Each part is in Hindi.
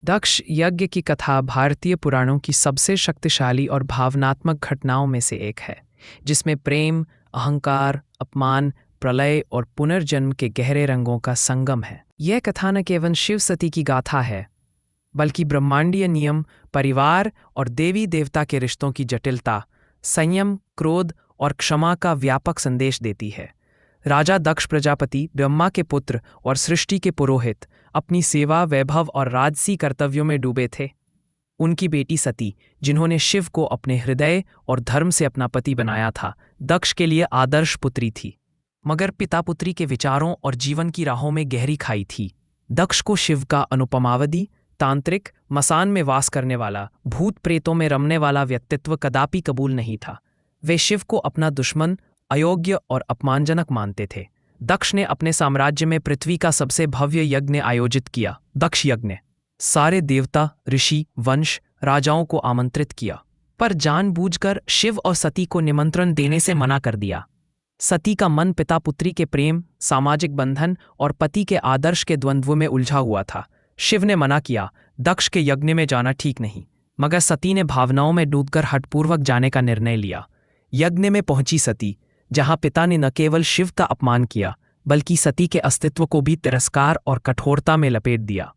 दक्ष यज्ञ की कथा भारतीय पुराणों की सबसे शक्तिशाली और भावनात्मक घटनाओं में से एक है, जिसमें प्रेम, अहंकार, अपमान, प्रलय और पुनर्जन्म के गहरे रंगों का संगम है। यह कथा न केवल शिव सती की गाथा है, बल्कि ब्रह्मांडीय नियम, परिवार और देवी देवता के रिश्तों की जटिलता, संयम, क्रोध और क्षमा का व्यापक संदेश देती है। राजा दक्ष प्रजापति, ब्रह्मा के पुत्र और सृष्टि के पुरोहित, अपनी सेवा, वैभव और राजसी कर्तव्यों में डूबे थे। उनकी बेटी सती, जिन्होंने शिव को अपने हृदय और धर्म से अपना पति बनाया था, दक्ष के लिए आदर्श पुत्री थी, मगर पिता पुत्री के विचारों और जीवन की राहों में गहरी खाई थी। दक्ष को शिव का अनुपमावधि, तांत्रिक, मसान में वास करने वाला, भूत प्रेतों में रमने वाला व्यक्तित्व कदापि कबूल नहीं था। वे शिव को अपना दुश्मन, अयोग्य और अपमानजनक मानते थे। दक्ष ने अपने साम्राज्य में पृथ्वी का सबसे भव्य यज्ञ आयोजित किया, दक्ष यज्ञ। सारे देवता, ऋषि, वंश, राजाओं को आमंत्रित किया, पर जानबूझकर शिव और सती को निमंत्रण देने से मना कर दिया। सती का मन पिता पुत्री के प्रेम, सामाजिक बंधन और पति के आदर्श के द्वंद्व में उलझा हुआ था। शिव ने मना किया, दक्ष के यज्ञ में जाना ठीक नहीं, मगर सती ने भावनाओं में डूबकर हठपूर्वक जाने का निर्णय लिया। यज्ञ में पहुंची सती, जहां पिता ने न केवल शिव का अपमान किया, बल्कि सती के अस्तित्व को भी तिरस्कार और कठोरता में लपेट दिया।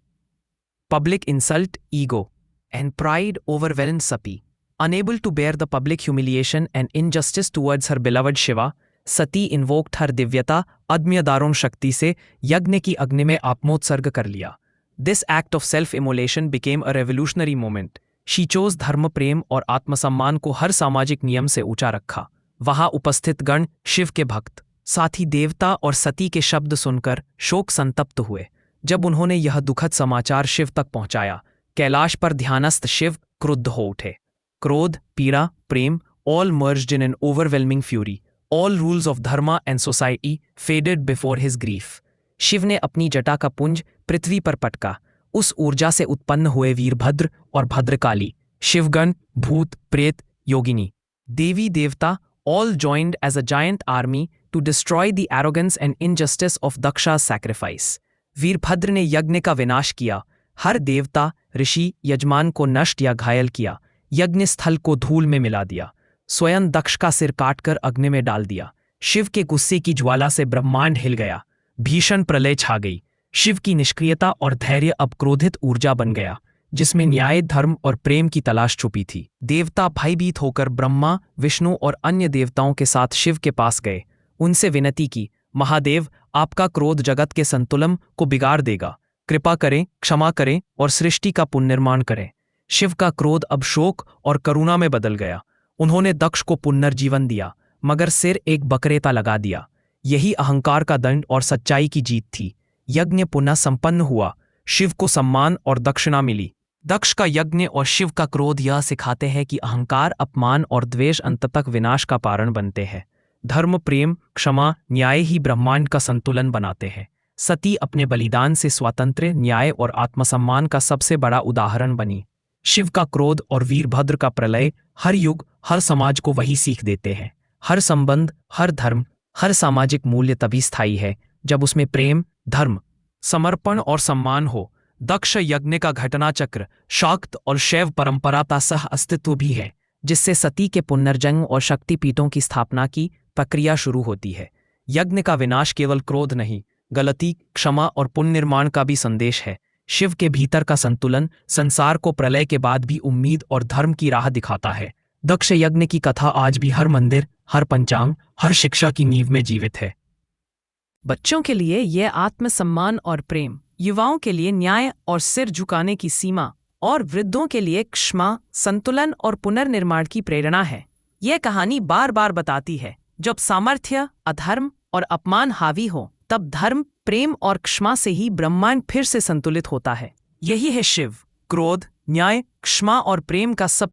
Public insult, ego and pride overwhelmed Sati. Unable to bear the public humiliation and injustice towards her beloved Shiva, Sati invoked her दिव्यता, अदम्य दारुण शक्ति से यज्ञ की अग्नि में आत्मोत्सर्ग कर लिया। This act of self-immolation became a revolutionary moment. She chose धर्म, प्रेम और आत्मसम्मान को हर सामाजिक नियम से ऊंचा रखा। वहां उपस्थित गण, शिव के भक्त, साथ ही देवता और सती के शब्द सुनकर शोक संतप्त हुए। जब उन्होंने यह दुखद समाचार शिव तक पहुंचाया, कैलाश पर ध्यानस्थ शिव क्रुद्ध हो उठे। क्रोध, पीड़ा, प्रेम, all merged in an overwhelming fury. All rules of dharma and society faded before his grief. Shiv ने अपनी जटा का पुंज पृथ्वी पर पटका। उस ऊर्जा से उत्पन्न हुए वीरभद्र और भद्रकाली, शिवगण, भूत, प्रेत, योगिनी, देवी देवता, all joined as a giant army to destroy the arrogance and injustice of Daksha's sacrifice. Virbhadra ने यज्ञ का विनाश किया, हर देवता, ऋषि, यजमान को नष्ट या घायल किया, यज्ञ स्थल को धूल में मिला दिया, स्वयं दक्ष का सिर काटकर अग्नि में डाल दिया। शिव के गुस्से की ज्वाला से ब्रह्मांड हिल गया, भीषण प्रलय छा गई। शिव की निष्क्रियता और धैर्य अब क्रोधित ऊर्जा बन गया, जिसमें न्याय, धर्म और प्रेम की तलाश छुपी थी। देवता भयभीत होकर ब्रह्मा, विष्णु और अन्य देवताओं के साथ शिव के पास गए। उनसे विनती की, महादेव, आपका क्रोध जगत के संतुलन को बिगाड़ देगा, कृपा करें, क्षमा करें और सृष्टि का पुनर्निर्माण करें। शिव का क्रोध अब शोक और करुणा में बदल गया। उन्होंने दक्ष को पुनर्जीवन दिया, मगर सिर एक बकरेता लगा दिया। यही अहंकार का दंड और सच्चाई की जीत थी। यज्ञ पुनः संपन्न हुआ, शिव को सम्मान और दक्षिणा मिली। दक्ष का यज्ञ और शिव का क्रोध यह सिखाते हैं कि अहंकार, अपमान और द्वेष अंततः विनाश का कारण बनते हैं। धर्म, प्रेम, क्षमा, न्याय ही ब्रह्मांड का संतुलन बनाते हैं। सती अपने बलिदान से स्वातंत्र्य, न्याय और आत्मसम्मान का सबसे बड़ा उदाहरण बनी। शिव का क्रोध और वीरभद्र का प्रलय हर युग, हर समाज को वही सीख देते हैं। हर संबंध, हर धर्म, हर सामाजिक मूल्य तभी स्थायी है जब उसमें प्रेम, धर्म, समर्पण और सम्मान हो। दक्ष यज्ञ का घटना चक्र शाक्त और शैव परंपरा का सह अस्तित्व भी है, जिससे सती के पुनर्जन्म और शक्तिपीठों की स्थापना की प्रक्रिया शुरू होती है। यज्ञ का विनाश केवल क्रोध नहीं, गलती, क्षमा और पुनर्निर्माण का भी संदेश है। शिव के भीतर का संतुलन संसार को प्रलय के बाद भी उम्मीद और धर्म की राह दिखाता है। दक्ष यज्ञ की कथा आज भी हर मंदिर, हर पंचांग, हर शिक्षा की नींव में जीवित है। बच्चों के लिए यह आत्मसम्मान और प्रेम, युवाओं के लिए न्याय और सिर झुकाने की सीमा, और वृद्धों के लिए क्षमा, संतुलन और पुनर्निर्माण की प्रेरणा है। यह कहानी बार बार बताती है, जब सामर्थ्य, अधर्म और अपमान हावी हो, तब धर्म, प्रेम और क्षमा से ही ब्रह्मांड फिर से संतुलित होता है। यही है शिव, क्रोध, न्याय, क्षमा और प्रेम का सब